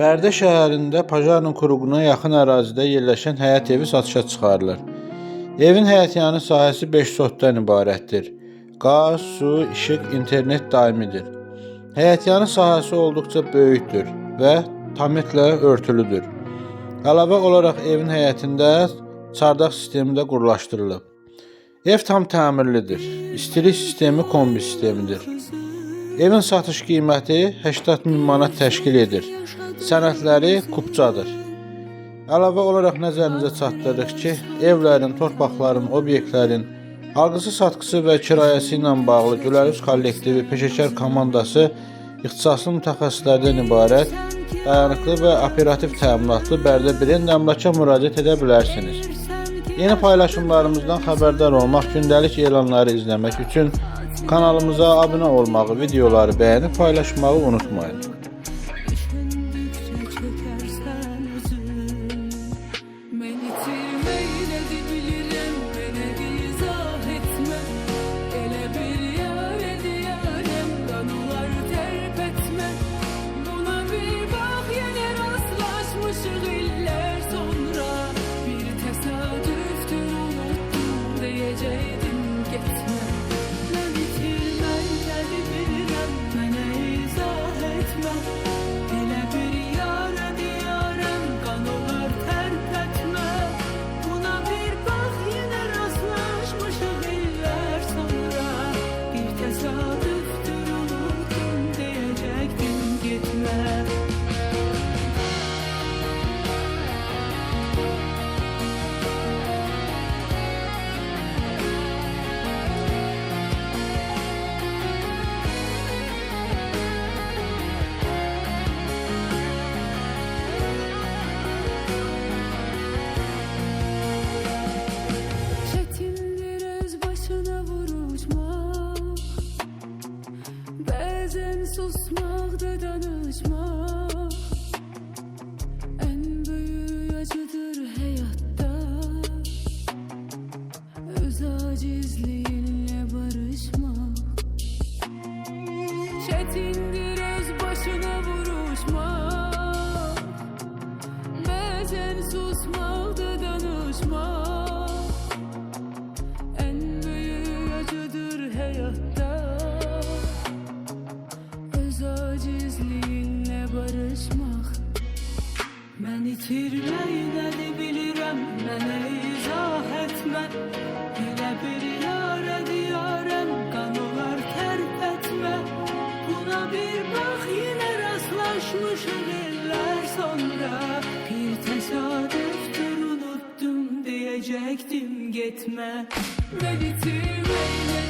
Bərdə şəhərində Pajarın Kuruğuna yaxın ərazidə yerləşən həyət evi satışa çıxarılır. Evin həyətyanı sahəsi 5 sotdan ibarətdir. Qaz, su, işıq, internet daimidir. Həyətyanı sahəsi olduqca böyükdür və tamətlə örtülüdür. Əlavə olaraq evin həyətində çardaq sistemi də quruluşdurulub. Ev tam təmirlidir. İstilik sistemi kombi sistemidir. Evin satış qiyməti 80.000 manat təşkil edir. Sənədləri kupcadır. Əlavə olaraq nəzərinizə çatdırırıq ki, evlərin, torpaqların, obyektlərin alqısı, satqısı və kirayəsi ilə bağlı Gülərüz kollektivi peşəkar komandası ixtisaslı mütəxəssislərdən ibarət dayanıqlı və operativ təminatlı Bərdə Brend əmlaka müraciət edə bilərsiniz. Yeni paylaşımlarımızdan xəbərdar olmaq, gündəlik elanları izləmək üçün kanalımıza abunə olmağı, videoları bəyənib paylaşmağı unutmayın. Susmak da danışmak en büyük acıdır hayatta. Öz acizliğinle barışmak çetindir, öz başına vuruşmak. Bazen susmak da danışmak en büyük acıdır hayatta. Acizliğinle barışmak. Ben itirmeyi de bilirim, mənə izah etmə. Elə bir yara diyarəm, qan olar tərk etmə. Buna bir bax, yine rastlaşmışıq illər sonra. Bir təsadüftür, unuttum, deyəcəkdim getmə. Ben itirmeyi